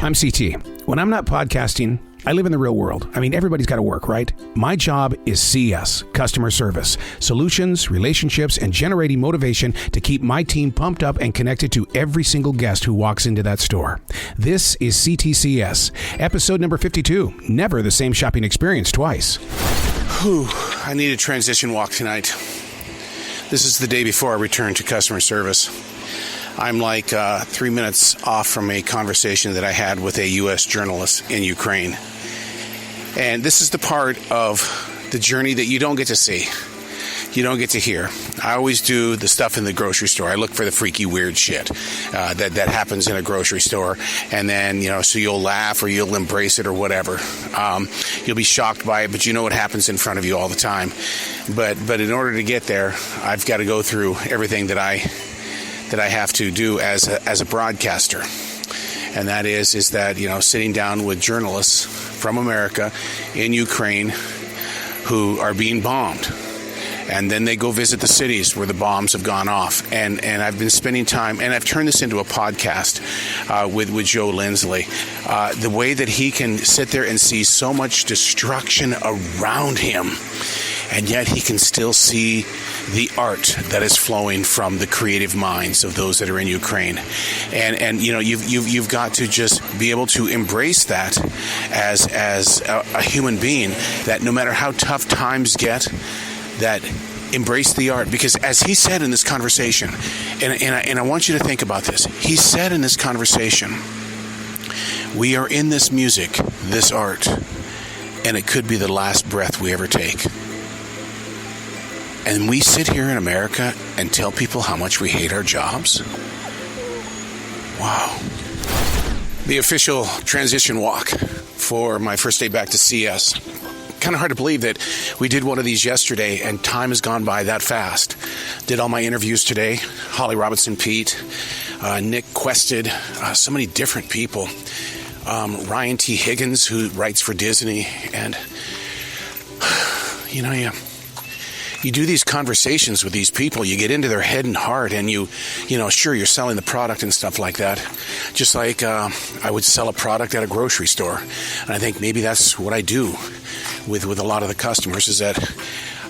I'm CT. When I'm not podcasting, I live in the real world. I mean, everybody's got to work, right? My job is CS, customer service, solutions, relationships, and generating motivation to keep my team pumped up and connected to every single guest who walks into that store. This is C.T.C.S, episode number 52. Never the same shopping experience twice. Whew, I need a transition walk tonight. This is the day before I return to customer service. I'm like 3 minutes off from a conversation that I had with a U.S. journalist in Ukraine. And this is the part of the journey that you don't get to see. You don't get to hear. I always do the stuff in the grocery store. I look for the freaky, weird shit that happens in a grocery store. And then, so you'll laugh or you'll embrace it or whatever. You'll be shocked by it, but you know what happens in front of you all the time. But in order to get there, I've got to go through everything that I have to do as a broadcaster. And that is that, sitting down with journalists from America in Ukraine who are being bombed. And then they go visit the cities where the bombs have gone off. And I've been spending time, and I've turned this into a podcast with Joe Lindsley. The way that he can sit there and see so much destruction around him, and yet he can still see the art that is flowing from the creative minds of those that are in Ukraine. And you've got to just be able to embrace that as a human being, that no matter how tough times get, that embrace the art. Because as he said in this conversation, and I want you to think about this, he said in this conversation, we are in this music, this art, and it could be the last breath we ever take. And we sit here in America and tell people how much we hate our jobs? Wow. The official transition walk for my first day back to CS. Kind of hard to believe that we did one of these yesterday and time has gone by that fast. Did all my interviews today. Holly Robinson Pete, Nick Quested, so many different people. Ryan T. Higgins, who writes for Disney. And, you do these conversations with these people, you get into their head and heart, and sure, you're selling the product and stuff like that. Just like I would sell a product at a grocery store. And I think maybe that's what I do with a lot of the customers, is that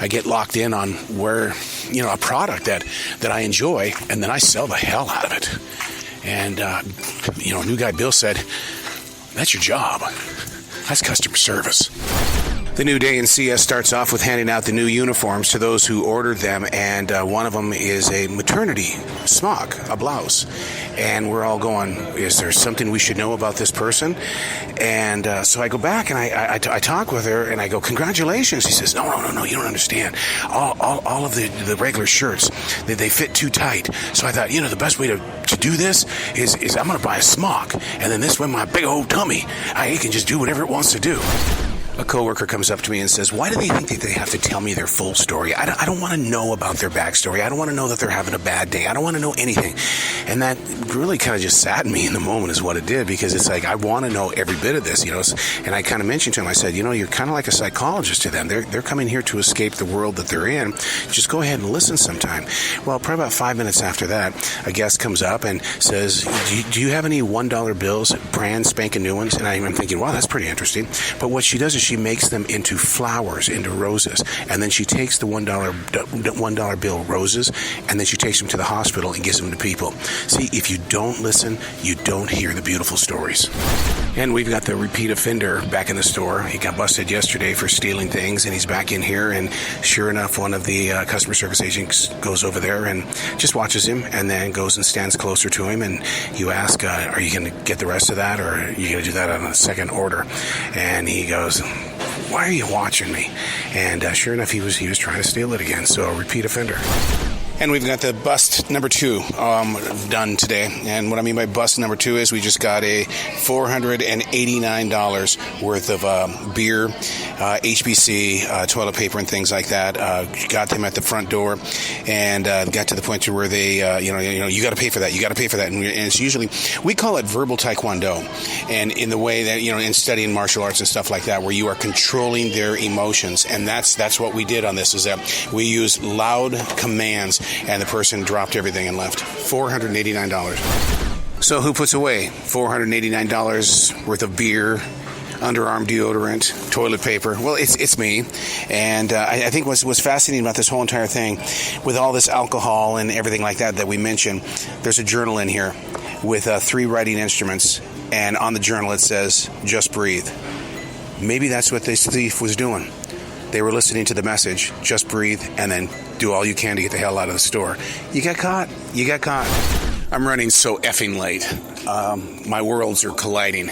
I get locked in on where, a product that I enjoy, and then I sell the hell out of it. And, new guy Bill said, that's your job. That's customer service. The new day in CS starts off with handing out the new uniforms to those who ordered them, and one of them is a maternity smock, a blouse. And we're all going, is there something we should know about this person? And so I go back and I talk with her and I go, congratulations. She says, no, you don't understand. All of the regular shirts, they fit too tight. So I thought, the best way to do this is I'm going to buy a smock. And then this way, my big old tummy, it can just do whatever it wants to do. A coworker comes up to me and says, why do they think that they have to tell me their full story? I don't want to know about their backstory. I don't want to know that they're having a bad day. I don't want to know anything. And that really kind of just saddened me in the moment is what it did, because it's like, I want to know every bit of this, And I kind of mentioned to him, I said, you're kind of like a psychologist to them. They're coming here to escape the world that they're in. Just go ahead and listen sometime. Well, probably about 5 minutes after that, a guest comes up and says, do you have any $1 bills, brand spanking new ones? And I'm thinking, wow, that's pretty interesting. But what she does is she makes them into flowers, into roses, and then she takes the $1 bill roses, and then she takes them to the hospital and gives them to people. See, if you don't listen, you don't hear the beautiful stories. And we've got the repeat offender back in the store. He got busted yesterday for stealing things, and he's back in here, and sure enough, one of the customer service agents goes over there and just watches him, and then goes and stands closer to him, and you ask, are you going to get the rest of that, or are you going to do that on a second order? And he goes, why are you watching me? And sure enough, he was trying to steal it again. So a repeat offender. And we've got the bust number 2 done today. And what I mean by bust number 2 is we just got a $489 worth of beer, HBC, toilet paper, and things like that. Got them at the front door, and got to the point to where they, you got to pay for that. You got to pay for that. And it's usually, we call it verbal taekwondo. And in the way that, in studying martial arts and stuff like that, where you are controlling their emotions. And that's what we did on this, is that we use loud commands, and the person dropped everything and left. $489. So who puts away $489 worth of beer, underarm deodorant, toilet paper? Well, it's me. And I think what's fascinating about this whole entire thing, with all this alcohol and everything like that we mentioned, there's a journal in here with 3 writing instruments, and on the journal it says, just breathe. Maybe that's what this thief was doing. They were listening to the message, just breathe, and then do all you can to get the hell out of the store. You got caught. I'm running so effing late. My worlds are colliding.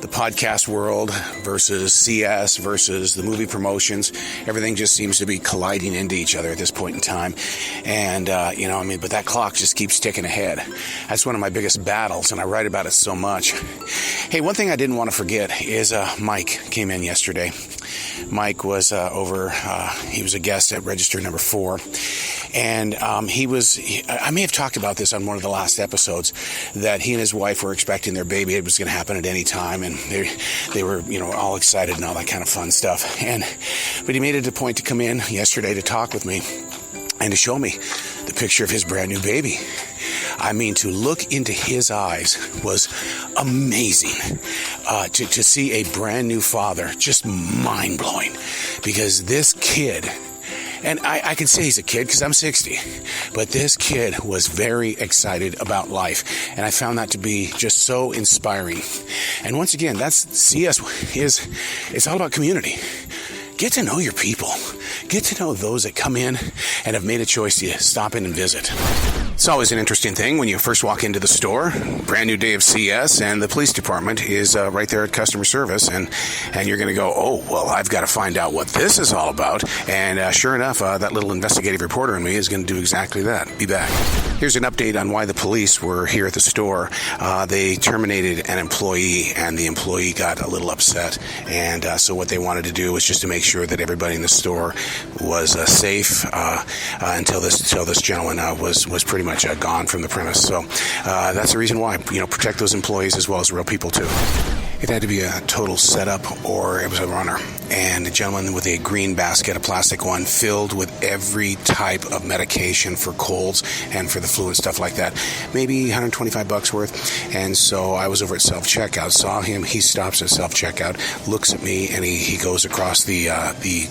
The podcast world versus CS versus the movie promotions. Everything just seems to be colliding into each other at this point in time. And, but that clock just keeps ticking ahead. That's one of my biggest battles, and I write about it so much. Hey, one thing I didn't want to forget is Mike came in yesterday. Mike was he was a guest at register number 4. And I may have talked about this on one of the last episodes, that he and his wife were expecting their baby. It was going to happen at any time, and they were, all excited and all that kind of fun stuff. But he made it a point to come in yesterday to talk with me and to show me the picture of his brand new baby. I mean, to look into his eyes was amazing. To see a brand new father, just mind-blowing, because this kid... And I can say he's a kid because I'm 60, but this kid was very excited about life, and I found that to be just so inspiring. And once again, that's CS it's all about community. Get to know your people. Get to know those that come in and have made a choice to stop in and visit. It's always an interesting thing when you first walk into the store, brand new day of CS, and the police department is right there at customer service, and you're going to go, oh, well, I've got to find out what this is all about. And sure enough, that little investigative reporter in me is going to do exactly that. Be back. Here's an update on why the police were here at the store. They terminated an employee, and the employee got a little upset. And so what they wanted to do was just to make sure that everybody in the store was safe until this gentleman was pretty much gone from the premise. So that's the reason why, protect those employees as well as real people too. It had to be a total setup, or it was a runner. And a gentleman with a green basket, a plastic one, filled with every type of medication for colds and for the flu and stuff like that. Maybe $125 worth. And so I was over at self-checkout, saw him. He stops at self-checkout, looks at me, and he goes across the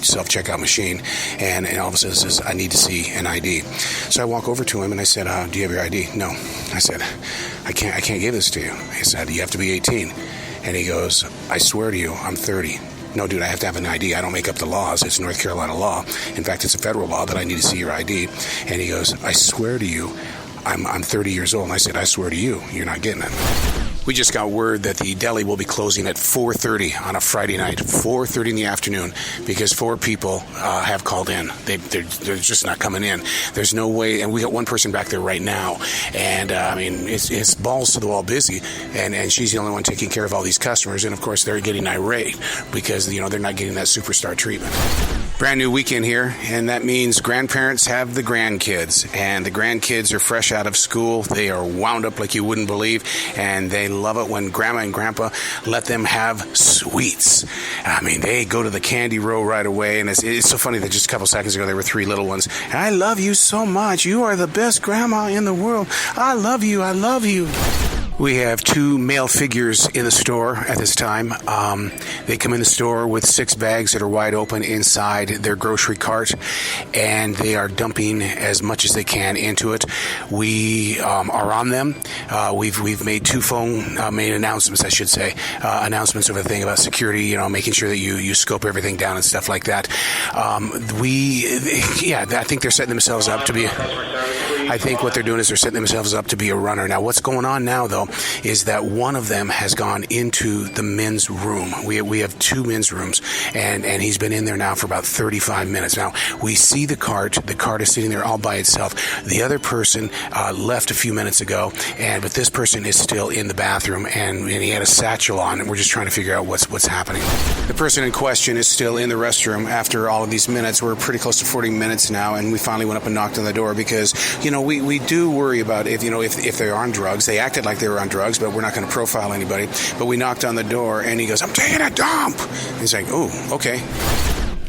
self-checkout machine, and all of a sudden says, I need to see an ID. So I walk over to him and I said, do you have your ID? No. I said, I can't give this to you. He said, you have to be 18. And he goes, I swear to you, I'm 30. No, dude, I have to have an ID. I don't make up the laws. It's North Carolina law. In fact, it's a federal law that I need to see your ID. And he goes, I swear to you, I'm 30 years old. And I said, I swear to you, you're not getting it. We just got word that the deli will be closing at 4:30 on a Friday night, 4:30 in the afternoon, because 4 people have called in. They're just not coming in. There's no way, and we got one person back there right now, and it's balls to the wall busy, and she's the only one taking care of all these customers, and of course they're getting irate because they're not getting that superstar treatment. Brand new weekend here, and that means grandparents have the grandkids, and the grandkids are fresh out of school. They are wound up like you wouldn't believe, and they love it when grandma and grandpa let them have sweets. I mean, they go to the candy row right away, and it's so funny that just a couple seconds ago there were 3 little ones. I love you so much. You are the best grandma in the world. I love you. I love you. We have 2 male figures in the store at this time. They come in the store with 6 bags that are wide open inside their grocery cart, and they are dumping as much as they can into it. We are on them. We've made 2 made announcements, I should say, announcements over the thing about security, making sure that you scope everything down and stuff like that. I think they're setting themselves up to be... I think what they're doing is they're setting themselves up to be a runner. Now, what's going on now, though, is that one of them has gone into the men's room. We have 2 men's rooms, and he's been in there now for about 35 minutes. Now, we see the cart. The cart is sitting there all by itself. The other person left a few minutes ago, but this person is still in the bathroom, and he had a satchel on, and we're just trying to figure out what's happening. The person in question is still in the restroom after all of these minutes. We're pretty close to 40 minutes now, and we finally went up and knocked on the door because, we do worry about if they're on drugs. They acted like they were on drugs, but we're not going to profile anybody. But we knocked on the door, and he goes, I'm taking a dump. And he's like, oh, okay.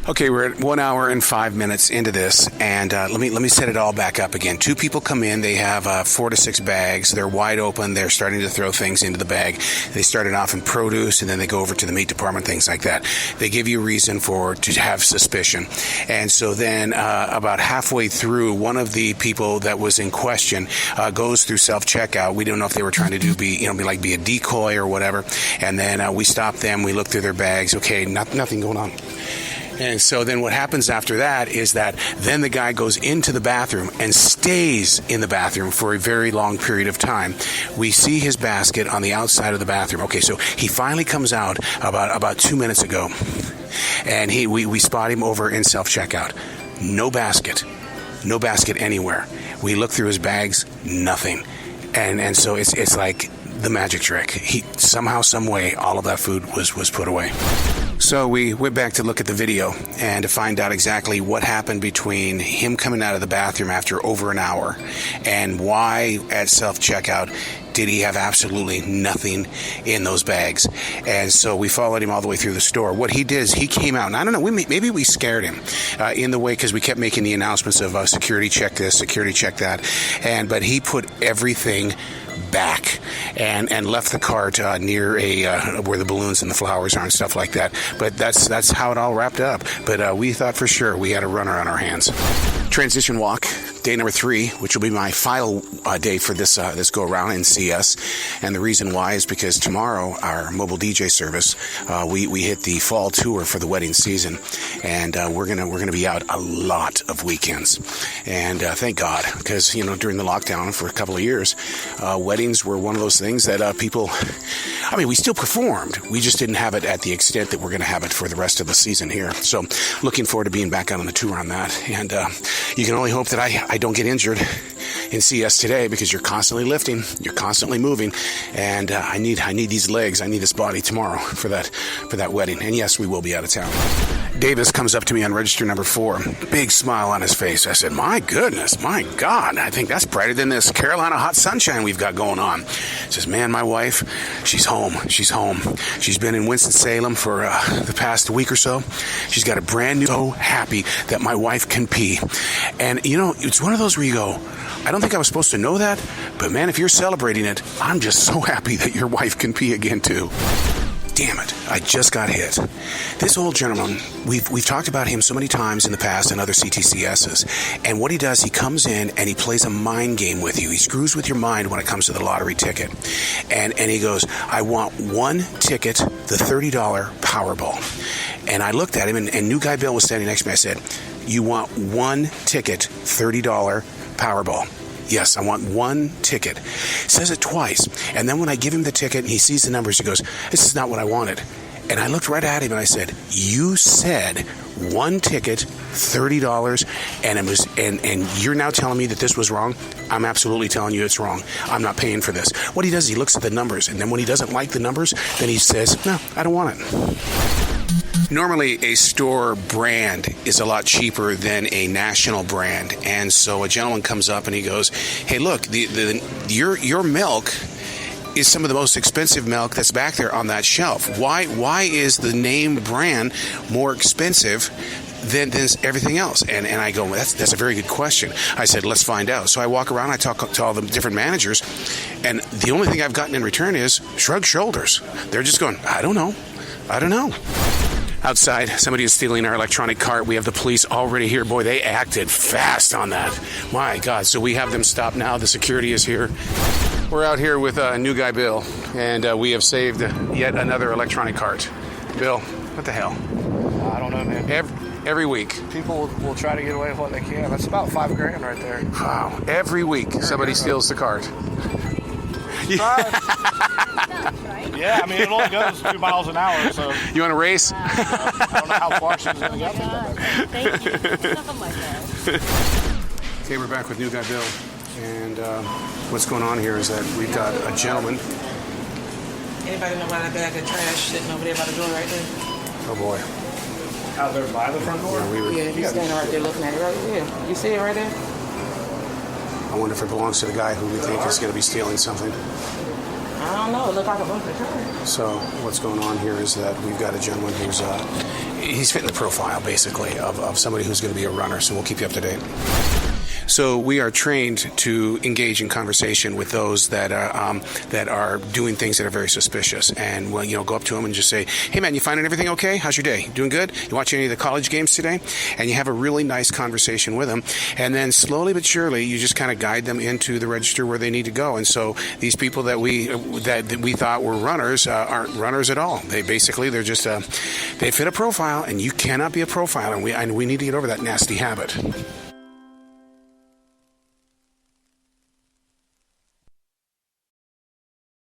Okay, we're at 1 hour and 5 minutes into this, and let me set it all back up again. 2 people come in. They have 4 to 6 bags. They're wide open. They're starting to throw things into the bag. They started off in produce, and then they go over to the meat department, things like that. They give you reason to have suspicion, and so then about halfway through, one of the people that was in question goes through self-checkout. We don't know if they were trying to be a decoy or whatever, and then we stop them. We look through their bags. Okay, nothing going on. And so then what happens after that is that then the guy goes into the bathroom and stays in the bathroom for a very long period of time. We see his basket on the outside of the bathroom. Okay, so he finally comes out about 2 minutes ago, and we spot him over in self-checkout. No basket anywhere. We look through his bags, nothing. And so it's like the magic trick. He somehow, some way, all of that food was put away. So we went back to look at the video and to find out exactly what happened between him coming out of the bathroom after over an hour and why at self-checkout did he have absolutely nothing in those bags. And so we followed him all the way through the store. What he did is he came out, and I don't know, maybe we scared him in the way because we kept making the announcements of security check this, security check that, but he put everything back and left the cart near where the balloons and the flowers are and stuff like that. But that's how it all wrapped up. But we thought for sure we had a runner on our hands. Transition walk, day number 3, which will be my final day for this go around in CS. And the reason why is because tomorrow our mobile DJ service, we hit the fall tour for the wedding season, and we're gonna be out a lot of weekends. And thank God, because during the lockdown for a couple of years, weddings were one of those things that people. I mean, we still performed. We just didn't have it at the extent that we're going to have it for the rest of the season here. So looking forward to being back out on the tour on that. And you can only hope that I don't get injured in CS today, because you're constantly lifting, you're constantly moving, and I need these legs, I need this body tomorrow for that wedding. And yes, we will be out of town. Davis comes up to me on register number 4, big smile on his face. I said, my goodness, my God, I think that's brighter than this Carolina hot sunshine we've got going on. He says, man, my wife, she's home. She's been in Winston-Salem for the past week or so. She's got a brand new, so happy that my wife can pee. And it's one of those where you go, I don't think I was supposed to know that, but man, if you're celebrating it, I'm just so happy that your wife can pee again too. Damn it, I just got hit. This old gentleman, we've talked about him so many times in the past and other C.T.C.S.s, and what he does, he comes in and he plays a mind game with you. He screws with your mind when it comes to the lottery ticket. And he goes, I want one ticket, the $30 Powerball. And I looked at him, and New Guy Bill was standing next to me. I said, you want one ticket, $30 Powerball? Yes, I want one ticket. Says it twice. And then when I give him the ticket and he sees the numbers, he goes, this is not what I wanted. And I looked right at him and I said, you said one ticket, $30, and you're now telling me that this was wrong? I'm absolutely telling you it's wrong. I'm not paying for this. What he does is he looks at the numbers, and then when he doesn't like the numbers, then he says, no, I don't want it. Normally, a store brand is a lot cheaper than a national brand, and so a gentleman comes up and he goes, hey, look, your milk is some of the most expensive milk that's back there on that shelf. Why is the name brand more expensive than everything else? And I go, well, that's a very good question. I said, let's find out. So I walk around, I talk to all the different managers, and the only thing I've gotten in return is shrug shoulders. They're just going, I don't know. Outside, somebody is stealing our electronic cart. We have the police already here. Boy, they acted fast on that. My God. So we have them stopped now. The security is here. We're out here with New Guy Bill, and we have saved yet another electronic cart. Bill, what the hell? I don't know, man. Every week. People will try to get away with what they can. That's about $5,000 right there. Wow. Every week somebody steals the cart. Yeah, I mean, it only goes 2 miles an hour, so... You want to race? I don't know how far she's going to get. Thank you. Something like that. Okay, we're back with New Guy Bill. And what's going on here is that we've got a gentleman. Anybody know about that bag of trash sitting over there by the door right there? Oh, boy. Out there by the front door? Yeah, he's standing right there looking at it right there. You see it right there? I wonder if it belongs to the guy who we think is going to be stealing something. I I don't know. It looked like a bunch of cars. So what's going on here is that we've got a gentleman who's he's fitting the profile basically of somebody who's going to be a runner. So we'll keep you up to date. So we are trained to engage in conversation with those that are doing things that are very suspicious, and we'll, go up to them and just say, "Hey, man, you finding everything okay? How's your day? Doing good? You watching any of the college games today?" And you have a really nice conversation with them, and then slowly but surely, you just kind of guide them into the register where they need to go. And so these people that we thought were runners aren't runners at all. They're just they fit a profile, and you cannot be a profiler, and we need to get over that nasty habit.